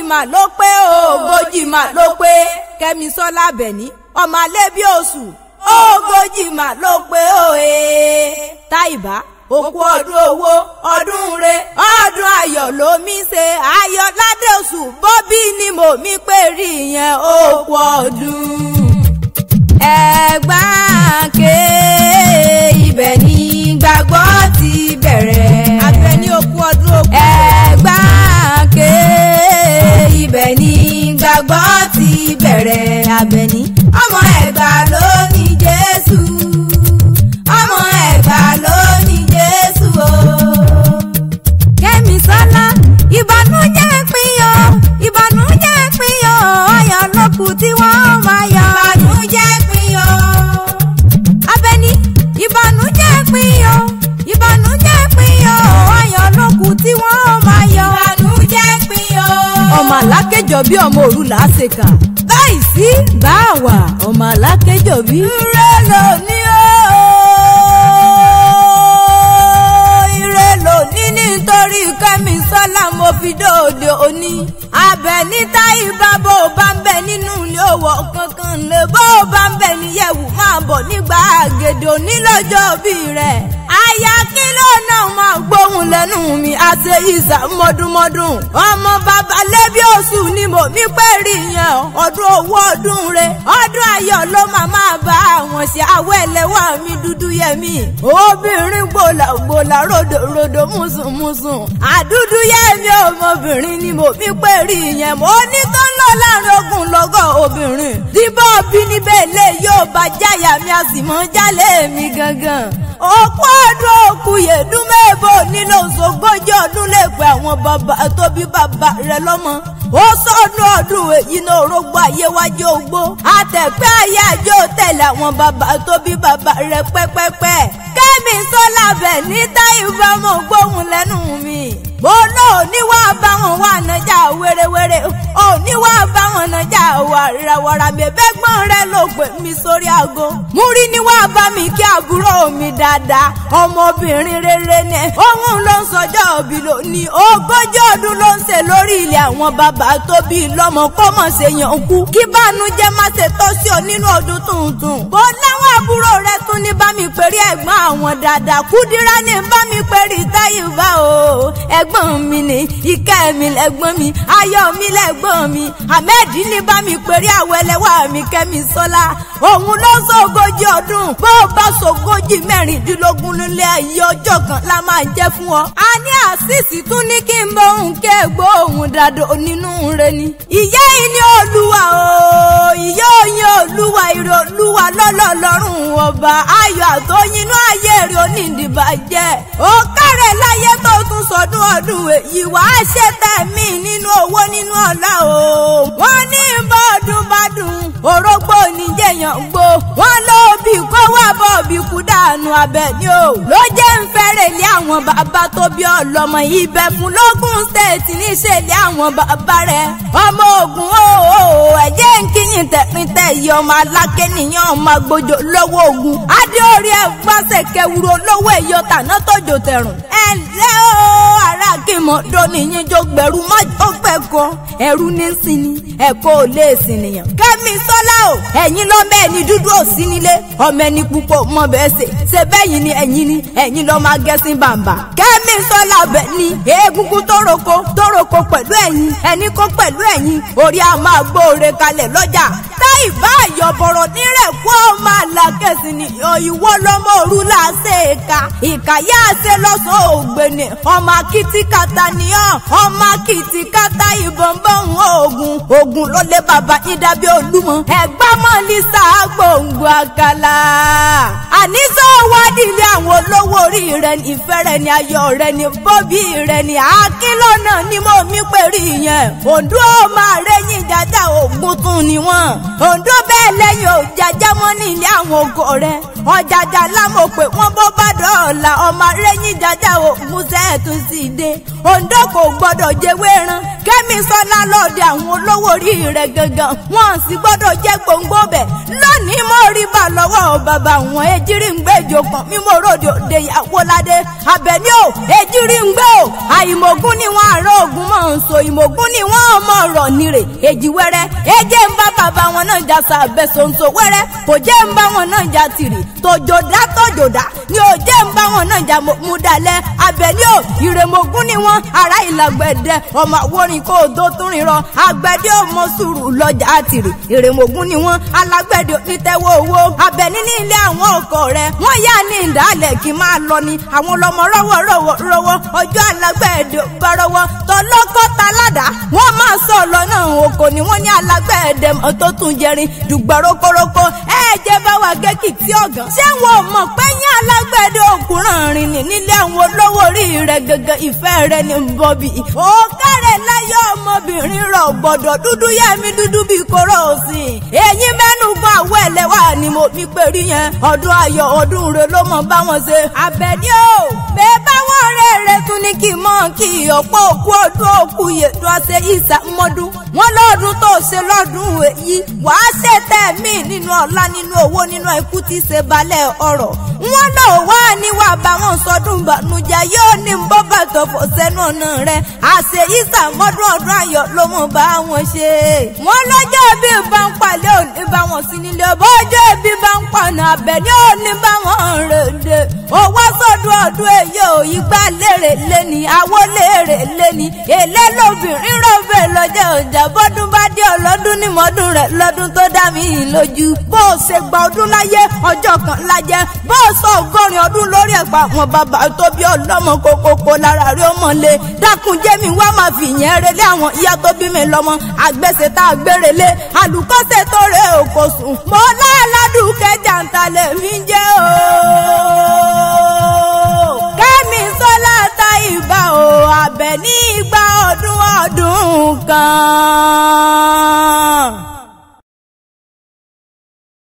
mà ló pé ogójì mà ló pé Kẹ́misọ́lá Àbẹ̀ní ọmọ Alẹ́bí Oṣù ogójì mà ló pé òye Táìbá òkú ọdún owó ọdún re ọdún ayọ̀ ló mi ṣe ayọ̀ ládé oṣù bọ́bí ni mo mi pé rí yẹn òkú ọdún. Ẹ̀gbáǹké ibẹ̀ ni gbàgbọ́ ti bẹ̀rẹ̀. Àbẹ̀ní òkú ọdún òkú. Ẹ̀gbáǹké ibẹ̀ ni gbàgbọ́ ti bẹ̀rẹ̀. Àbẹ̀ní ọmọ Ẹ̀gbá ló ní Jésù. Ọmọ Ẹ̀gbá ló ní Jésù o. Kẹ́misọ́lá ìbànújẹ́ pín o ìbànújẹ́ pín o ayọ̀ lókù tí wọ́n máa yọ. Ìbànújẹ́ pín o. Àbẹ̀ní ìbànújẹ́ pín o ìbànújẹ́ pín o ayọ̀ lókù tí wọ́n máa yọ. Ìbànújẹ́ pín o. Ọmọ Alákéjọ bí ọmọ òru làásèkà báyìí sí báwa ọmọ Alákéjọ bí. Ire lóní o ire lóní nítorí Kẹ́misọ́lá mo fi dòde òní. Àbẹ̀ní Táìbá bó bá ń bẹ nínú ilé owó kankan lè bó bá ń bẹ níyẹ̀wò máa bọ̀ nígbà àgèdè òní lọ́jọ́ bí rẹ̀. Àyà kílò náà máa gbóhùn lẹ́nu mi àti ìsà mọ́dúnmọ́dún. Ọmọ bàbá Alẹ́bí Oṣù ni mo mi pé rí yẹn ọdún owó ọdún rẹ̀ ọdún ayọ̀ ló máa bá àwọn ṣe àwọ̀ ẹlẹ́wà mi dúdú yẹmí. Obìnrin gbòlàgbòlà ròdòròdò mùsùnmùsùn àdúdú yẹmí ọmọbìnrin ni mo mi pé rí yẹn mo ní tó ń lọ láàrin ogun lọ́gọ́ obìnrin. Díbọ̀ bí níbẹ̀ lè yóò bá jáyà mi a sì mọ́ jálè mi gangan. Òkú ọdún òkú yèdún mẹ́bò nílò òṣogójì ọdún lè pẹ́ àwọn bàbá tó bí bàbá rẹ̀ lọ́mọ. Ó sọ́dún ọdún èyí náà orógbó ayé wájú ogbó. Àtẹ̀pẹ́ ayé àjò tẹ̀lé àwọn bàbá tó bí bàbá rẹ̀ pẹ́pẹ́pẹ́. Kẹ́misọ́lá Àbẹ̀ní Táìbá mọ̀ gbóhùn lẹ́nu mi. Mo lọ níwá bá wọn wà nájà wérewére níwá bá wọn nájà wàràwàrà bẹ̀bẹ̀ gbọ́n rẹ ló pè mí sórí aago. Múrí níwá bá mi kí àbúrò mi dáadáa ọmọbìnrin rere ni òun ló ń sọjọ́ òbí lónìí ogójì ọdún ló ń ṣe lórí ilẹ̀ àwọn bàbá tó bí lọ́mọ kó mọ̀ ṣe yàn kú kí bánújẹ́ má ṣe tó sí ọ nínú ọdún tuntun. Bó láwọn àbúrò rẹ tún ní bá mi pèrè ẹ̀gbọ́n àwọn dáadáa Kúdírá ní bá mi pèrè Táìbá o. Ẹ̀gbọ́n mi ni ìkẹ́ mi lẹ́gbọ́n mi ayọ̀ mi lẹ́gbọ́n mi Ahmed ní bá mi pèrè àwọ̀ ẹlẹ́wà mi Kẹ́misọ́lá òun ló sógójì ọdún bó bá sógójì mẹ́rìndínlógún nílé ayé ọjọ́ kan la máa jẹ́ fún ọ. A ní àṣìṣì tún ní kí n bọ òun kẹ́gbọ́ òun dàdó nínú rẹ ni. Ìyá yìí ni Olúwa o ìyá òyìn Olúwa ìrè Olúwa lọ́lọ́ lọ́rùn ọba ayọ̀ àtọ́yinú ayé rẹ̀ onídìbàjẹ́ ó kárẹ̀ láyé tó tún sọdún ọdún èyí wàá ṣe tẹ̀mí nínú owó nínú ọlá o. Wọ́n ní bọ́ọ̀dún bá dùn orógbó níjẹ̀yàn gbó wọ́n ló bí kó wá bọ́ọ̀bì kú dànù Àbẹ̀ní o. Ló jẹ́ ń fẹ́rẹ̀ lé àwọn bàbá tó bí ọlọ́mọ ibẹ̀ fún lógún stéètì níṣẹ́lẹ̀ àwọn bàbá rẹ̀ ọmọ Ògùn o ẹ̀jẹ̀ ń kíyìn tẹ̀píntẹ̀ yìí ọmọ Aláké nìyàn ọmọ agbójò lọ́wọ́ Ògùn adé orí ẹ̀ gbàṣẹ kẹwúrò lọ́wọ́ èyọ tàná tọ́jọ tẹ̀rùn. Ẹ ǹlẹ́ o ara kí mọ̀ dọ́nìyìn jó gbẹ̀rù má ó pẹ̀kọ́ ẹ̀rú ní sinmi ẹ̀kọ́ ò lè sìnìyàn. Kẹ́misọ́lá o ẹ̀yin lọ́mọ ẹni dúdú ò sí nílé ọmọ ẹni púpọ̀ mọ bẹ́ẹ̀ ṣe bẹ́yìn ni ẹ̀yin lọ́ máa gẹ́sìn bàǹbà. Kẹ́misọ́lá Àbẹ̀ní egungun tóroko pẹ̀lú ẹ̀yin ẹni kó pẹ̀lú ẹ̀yin orí a máa gbóore kalẹ̀ lọ́jà. Táìbá àyọ̀bọ̀rọ̀ nírẹ̀ kó ọmọ Alákẹ́sì nìyàn ìwọ lọ́mọ òru láṣẹ ẹ̀ka ìkàyà àṣẹ lọ́sàn ògbéni ọmọ akítíkata nìyàn ọmọ akítíkata ìbọn bọ́hùn Ògùn ló lé bàbá yín dàbí Olúmọ Ẹ̀gbá mọ́ Lísà gbòǹgbò àkàlà. Àníṣe wádìí ilé àwọn olówó orí rẹ̀ ní ìfẹ́ rẹ̀ ní ayọ̀ rẹ̀ ní bọ́bí rẹ̀ ní àkílọ́nà ni mo mi pèrè yẹn. Òǹdó máa rẹ́yìn jájá Ògùn tún ni wọ́n. Òǹdó bẹ́ẹ̀ lẹ́yìn òjàjá mọ́ ní ilé àwọn ògo rẹ̀. Ọ̀jàjà lámọ̀ pé wọ́n bọ́ bá dọ̀ọ̀la ọmọ rẹ́yìn jájá Ògùn sẹ́ẹ̀tún sí dé. Òǹdó kò gbọ́dọ̀ jẹ́wé rán. Kẹ́misọ́lá lọ́ọ̀dẹ àwọn olówó orí rẹ̀ gangan wọn sì gbọ́dọ̀ jẹ́ gbòǹgbò bẹ̀ lónìí mo rí bà lọ́wọ́ bàbá wọn ejiri ń gbé ìjòkan mímọ́ ròde òde ìyàwó ládé Àbẹ̀ní o ejiri ń gbé o àìmọ̀gún ni wọ́n àárọ̀ ogun mọ̀ ń so ìmọ̀gún ni wọ́n mọ̀ rọ̀ nírè èjì wẹ́rẹ́ ejé ń bá bàbá wọn náà jà sàbẹ̀ sòǹsò wẹ́rẹ́ kò jẹ́ ń bá wọn náà jà tìrì tòjòdá ni ò jẹ́ ń bá wọn náà jà mú dalẹ̀ Àbẹ̀ní o ìrèmọ̀gún ni wọ́n ará ìlàgbẹ̀dẹ ọmọ àwòrán kò tó tún rìn rọ àgbẹ̀dẹ ọmọ sùúrù lọ́jà àtìrì ìrèmọ̀gún ni wọ́n alágbẹ̀dẹ onítẹ̀wọ́ owó Àbẹ̀ní ní ilé àwọn ọkọ rẹ̀ wọ́n yá ní ìdálẹ̀ kí máa lọ ni àwọn ọlọmọ rọ́wọ́ ọjọ́ alágbẹ̀dẹ bárọ́wọ́ tọlọ́kọ́ta ládà wọ́n máa sọ lọ́nà oko ni wọ́n ní alágbẹ̀dẹ tó tún jẹrin dùgbà rokoroko ẹ̀ẹ́jẹ̀ bá wà gẹ́kì tí ọ̀gàn ṣé wọn ò mọ̀ pé yín alágbẹ̀dẹ òkúràn rìn ní nílé àwọn olówó orí rẹ̀ gẹ́gẹ́ ìfẹ́ rẹ̀ ní bọ́bí ó kárẹ̀ láyọ̀ ọmọbìnrin rọ̀ gbọ́dọ̀ dúdú yẹ́mi dúdú bíi kóró òsì èyí mẹ́nu gbọ́ àwọ̀ ẹlẹ́wà ni mo fi pèrí yẹn ọdún ayọ̀ ọdún rẹ̀ ló mọ̀ bá wọn ṣe Àbẹ̀ní o bẹ́ẹ̀ báwọn ọ̀rẹ́ rẹ̀ tún ní kí mọ́ kí ọ̀pọ̀ òkú ọdún òkú yètò àṣẹ ìsàmọ́dún wọn lọ́dún tó ṣe lọ́dún èyí wàá ṣe tẹ̀mí nínú ọlá nínú owó nínú ikú tí ṣe balẹ̀ ọ̀rọ̀ wọn lọ wá níwà bá wọn sọdún bànújẹ́ yóò ní bọ́ bàtọ̀ fò sẹ́nu ọ̀nà rẹ̀ àṣẹ ìsàmọ́dún ọdún ayọ̀ ló mọ̀ bá wọn ṣe wọn lọ́jọ́ bí bá ń palẹ̀ òní bá wọn sí nílé bọ́jọ́ bí bá ń pọnà Àbẹ̀ní òní bá wọn rèé owó sọdún ọdún èyí ò igbá lérè lẹ́ni àwọ̀ lérè lẹ́ni èlé lóbìnrin rọ̀bẹ̀ lọ́jọ́ ọjà bọ́dún bá dé ọlọ́dún ní mọ́dún rẹ̀ lọ́dún tó dá mi lójú bó o ṣe gba ọdún láyé ọjọ́ kan lájẹ́ bó o sọ 100 ọdún lórí ẹ̀pà àwọn bàbá tó bí ọlọ́mọ kókókó lára rí ọmọ lé dákun jẹ́mi wá máa fi yẹn relé àwọn ìyá tó bí mi lọ́mọ àgbẹ̀sẹ̀ tá a gbérelé àlùkọ́sẹ̀ tó rẹ̀ òkò sùn mọ́ láàládùn kẹjà ń talẹ̀ mi jẹ́ o. Kẹ́misọ́lá Táyìbá o Àbẹ̀ní igba ọdún kan.